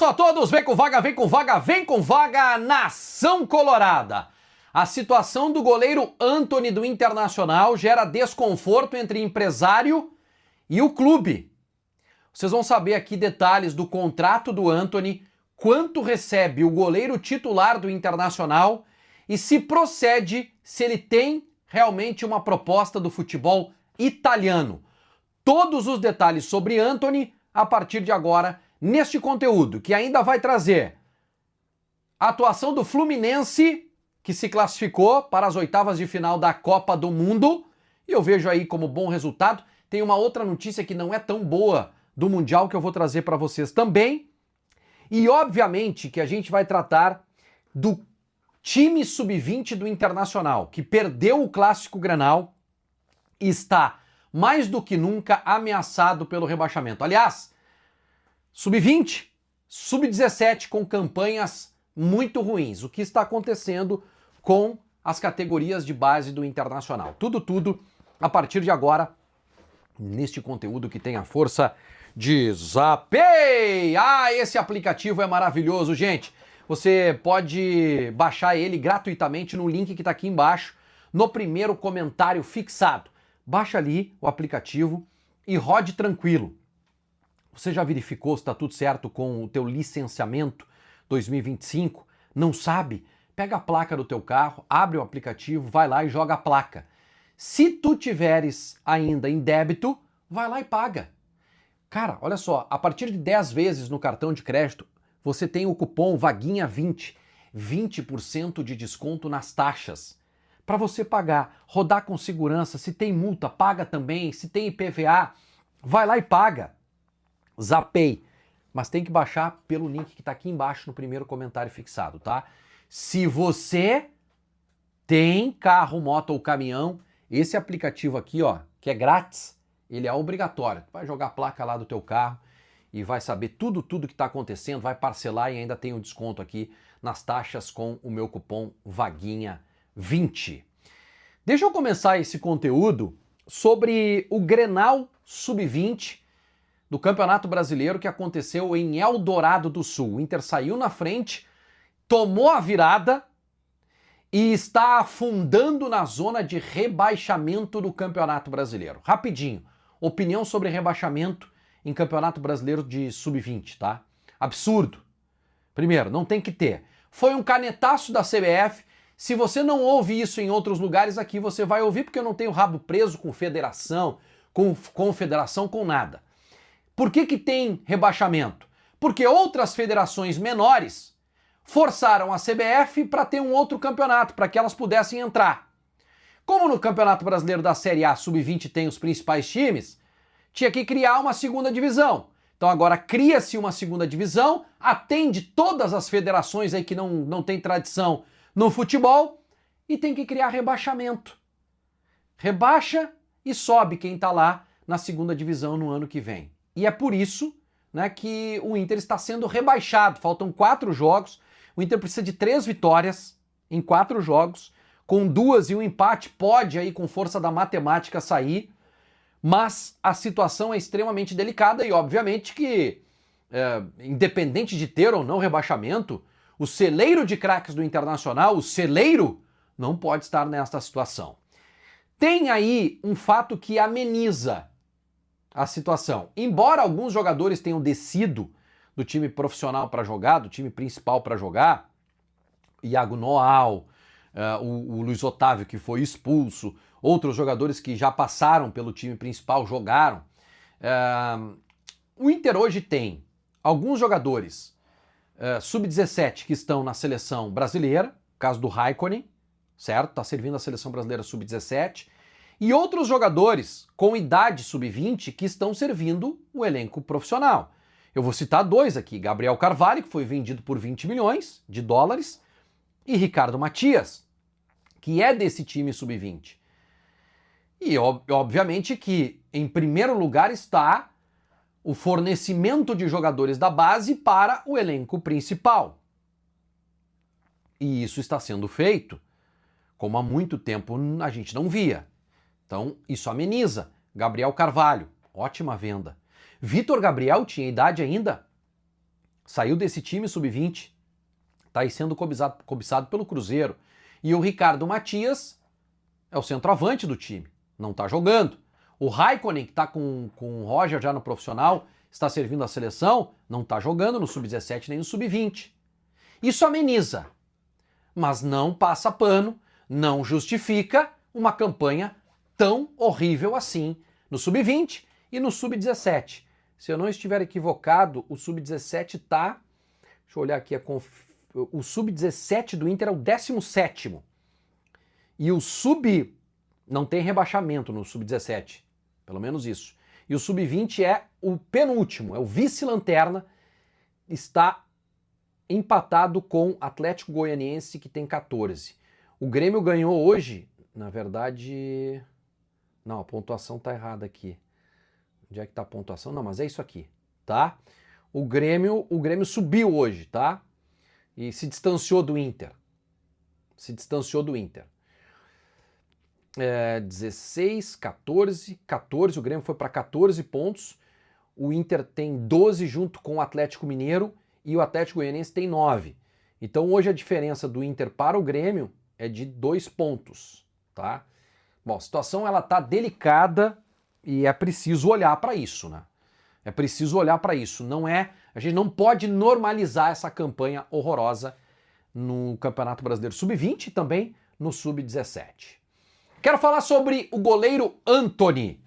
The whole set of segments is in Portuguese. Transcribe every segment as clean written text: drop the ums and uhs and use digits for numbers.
a todos, vem com vaga, vem com vaga, vem com vaga, nação colorada. A situação do goleiro Antony do Internacional gera desconforto entre empresário e o clube. Vocês vão saber aqui detalhes do contrato do Antony, quanto recebe o goleiro titular do Internacional e se procede, se ele tem realmente uma proposta do futebol italiano. Todos os detalhes sobre Antony a partir de agora neste conteúdo, que ainda vai trazer a atuação do Fluminense, que se classificou para as oitavas de final da Copa do Mundo, e eu vejo aí como bom resultado. Tem uma outra notícia que não é tão boa do Mundial que eu vou trazer para vocês também. E obviamente que a gente vai tratar do time sub-20 do Internacional, que perdeu o Clássico Grenal e está mais do que nunca ameaçado pelo rebaixamento. Aliás, sub-20, sub-17 com campanhas muito ruins. O que está acontecendo com as categorias de base do Internacional? Tudo a partir de agora neste conteúdo que tem a força de Zapay. Ah, esse aplicativo é maravilhoso, gente. Você pode baixar ele gratuitamente no link que está aqui embaixo, no primeiro comentário fixado. Baixa ali o aplicativo e rode tranquilo. Você já verificou se está tudo certo com o teu licenciamento 2025? Não sabe? Pega a placa do teu carro, abre o aplicativo, vai lá e joga a placa. Se tu tiveres ainda em débito, vai lá e paga. Cara, olha só, a partir de 10 vezes no cartão de crédito, você tem o cupom VAGUINHA20, 20% de desconto nas taxas. Para você pagar, rodar com segurança, se tem multa, paga também, se tem IPVA, vai lá e paga. Zapay, mas tem que baixar pelo link que está aqui embaixo no primeiro comentário fixado, tá? Se você tem carro, moto ou caminhão, esse aplicativo aqui, ó, que é grátis, ele é obrigatório. Vai jogar a placa lá do teu carro e vai saber tudo que está acontecendo, vai parcelar e ainda tem um desconto aqui nas taxas com o meu cupom VAGUINHA20. Deixa eu começar esse conteúdo sobre o Grenal Sub-20 do Campeonato Brasileiro que aconteceu em Eldorado do Sul. O Inter saiu na frente, tomou a virada e está afundando na zona de rebaixamento do Campeonato Brasileiro. Rapidinho, opinião sobre rebaixamento em Campeonato Brasileiro de Sub-20, tá? Absurdo. Primeiro, não tem que ter. Foi um canetaço da CBF. Se você não ouve isso em outros lugares, aqui você vai ouvir, porque eu não tenho rabo preso com federação, com confederação, com nada. Por que tem rebaixamento? Porque outras federações menores forçaram a CBF para ter um outro campeonato, para que elas pudessem entrar. Como no Campeonato Brasileiro da Série A Sub-20 tem os principais times, tinha que criar uma segunda divisão. Então agora cria-se uma segunda divisão, atende todas as federações aí que não tem tradição no futebol e tem que criar rebaixamento. Rebaixa e sobe quem está lá na segunda divisão no ano que vem. E é por isso, né, que o Inter está sendo rebaixado. Faltam 4 jogos. O Inter precisa de 3 vitórias em 4 jogos. Com 2 e um empate pode aí com força da matemática sair. Mas a situação é extremamente delicada e obviamente que, independente de ter ou não rebaixamento, o celeiro de craques do Internacional, o celeiro, não pode estar nesta situação. Tem aí um fato que ameniza a situação. Embora alguns jogadores tenham descido do time profissional para jogar, do time principal para jogar, Iago Noal, o Luiz Otávio que foi expulso, outros jogadores que já passaram pelo time principal jogaram. O Inter hoje tem alguns jogadores sub-17 que estão na seleção brasileira, caso do Raikkonen, certo? Está servindo a seleção brasileira sub-17. E outros jogadores com idade sub-20 que estão servindo o elenco profissional. Eu vou citar 2 aqui, Gabriel Carvalho, que foi vendido por 20 milhões de dólares, e Ricardo Matias, que é desse time sub-20. E obviamente que em primeiro lugar está o fornecimento de jogadores da base para o elenco principal. E isso está sendo feito como há muito tempo a gente não via. Então, isso ameniza. Gabriel Carvalho, ótima venda. Vitor Gabriel tinha idade ainda? Saiu desse time sub-20, está aí sendo cobiçado pelo Cruzeiro. E o Ricardo Matias é o centroavante do time, não está jogando. O Raikkonen, que está com o Roger já no profissional, está servindo a seleção, não está jogando no sub-17 nem no sub-20. Isso ameniza, mas não passa pano, não justifica uma campanha tão horrível assim no sub-20 e no sub-17. Se eu não estiver equivocado, o sub-17 está... Deixa eu olhar aqui, o sub-17 do Inter é o 17º. E o sub... Não tem rebaixamento no sub-17, pelo menos isso. E o sub-20 é o penúltimo, é o vice-lanterna, está empatado com Atlético Goianiense, que tem 14. O Grêmio ganhou hoje, na verdade... Não, a pontuação está errada aqui. Onde é que está a pontuação? Não, mas é isso aqui, tá? O Grêmio subiu hoje, tá? E se distanciou do Inter. 16, 14, o Grêmio foi para 14 pontos, o Inter tem 12 junto com o Atlético Mineiro e o Atlético Goianiense tem 9. Então hoje a diferença do Inter para o Grêmio é de 2 pontos, tá? Bom, a situação ela tá delicada e é preciso olhar para isso, né? É preciso olhar para isso. A gente não pode normalizar essa campanha horrorosa no Campeonato Brasileiro Sub-20 e também no Sub-17. Quero falar sobre o goleiro Antony,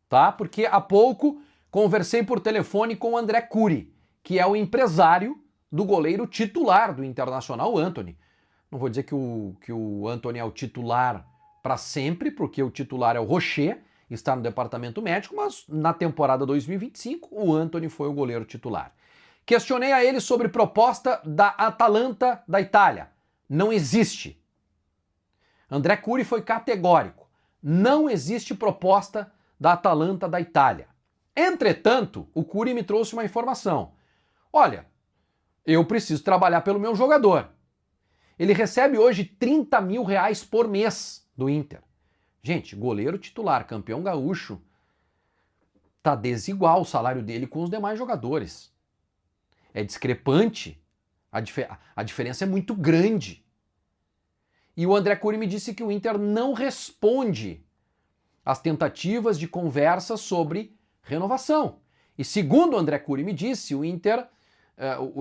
tá? Porque há pouco conversei por telefone com o André Curi, que é o empresário do goleiro titular do Internacional, Antony. Não vou dizer que o Antony é o titular para sempre, porque o titular é o Rocher, está no departamento médico, mas na temporada 2025 o Antony foi o goleiro titular. Questionei a ele sobre proposta da Atalanta da Itália. Não existe. André Curi foi categórico. Não existe proposta da Atalanta da Itália. Entretanto, o Curi me trouxe uma informação. Olha, eu preciso trabalhar pelo meu jogador. Ele recebe hoje 30 mil reais por mês do Inter. Gente, goleiro titular, campeão gaúcho, tá desigual o salário dele com os demais jogadores. É discrepante. A diferença é muito grande. E o André Curi me disse que o Inter não responde às tentativas de conversa sobre renovação. E segundo o André Curi me disse, o Inter,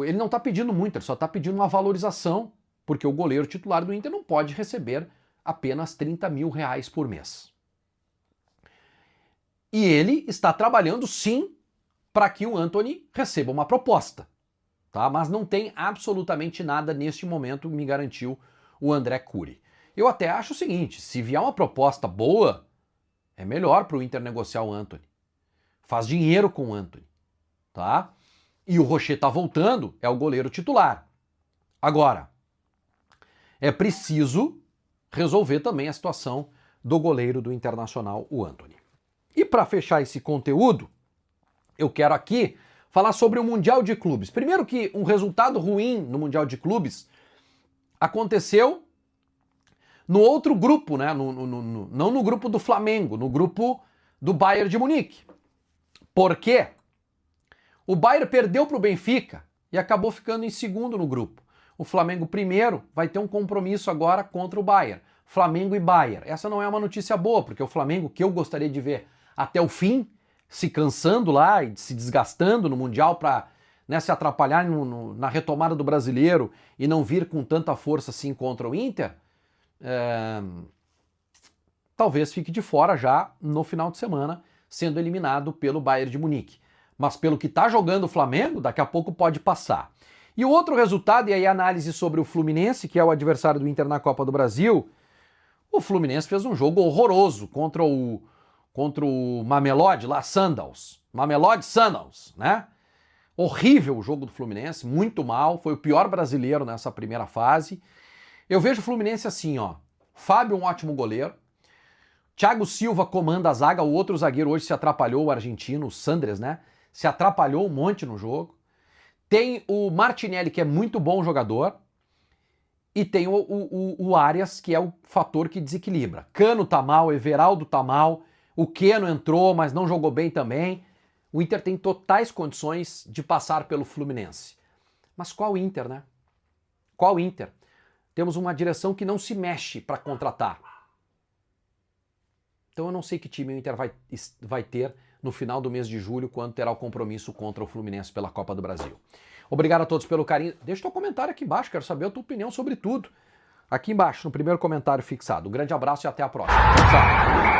ele não está pedindo muito, ele só está pedindo uma valorização, porque o goleiro titular do Inter não pode receber apenas 30 mil reais por mês. E ele está trabalhando sim para que o Antony receba uma proposta, tá? Mas não tem absolutamente nada neste momento, me garantiu o André Curi. Eu até acho o seguinte, se vier uma proposta boa, é melhor para o Inter negociar o Antony. Faz dinheiro com o Antony, tá? E o Rocher tá voltando, é o goleiro titular. Agora, é preciso resolver também a situação do goleiro do Internacional, o Antony. E para fechar esse conteúdo, eu quero aqui falar sobre o Mundial de Clubes. Primeiro que um resultado ruim no Mundial de Clubes aconteceu no outro grupo, né? Não no grupo do Flamengo, no grupo do Bayern de Munique. Por quê? O Bayern perdeu para o Benfica e acabou ficando em segundo no grupo. O Flamengo primeiro vai ter um compromisso agora contra o Bayern. Flamengo e Bayern. Essa não é uma notícia boa, porque o Flamengo, que eu gostaria de ver até o fim, se cansando lá e se desgastando no Mundial para se atrapalhar na retomada do Brasileiro e não vir com tanta força assim contra o Inter, talvez fique de fora já no final de semana, sendo eliminado pelo Bayern de Munique. Mas pelo que está jogando o Flamengo, daqui a pouco pode passar. E o outro resultado, e aí a análise sobre o Fluminense, que é o adversário do Inter na Copa do Brasil, o Fluminense fez um jogo horroroso contra o Mamelodi lá, Sundowns. Mamelodi Sundowns, né? Horrível o jogo do Fluminense, muito mal, foi o pior brasileiro nessa primeira fase. Eu vejo o Fluminense assim, ó, Fábio um ótimo goleiro, Thiago Silva comanda a zaga, o outro zagueiro hoje se atrapalhou, o argentino, o Sandres, né? Se atrapalhou um monte no jogo. Tem o Martinelli, que é muito bom jogador, e tem o Arias, que é o fator que desequilibra. Cano tá mal, Everaldo tá mal, o Keno entrou, mas não jogou bem também. O Inter tem totais condições de passar pelo Fluminense. Mas qual Inter, né? Qual Inter? Temos uma direção que não se mexe para contratar. Então eu não sei que time o Inter vai ter no final do mês de julho, quando terá o compromisso contra o Fluminense pela Copa do Brasil. Obrigado a todos pelo carinho. Deixa teu comentário aqui embaixo, quero saber a tua opinião sobre tudo. Aqui embaixo, no primeiro comentário fixado. Um grande abraço e até a próxima. Tchau.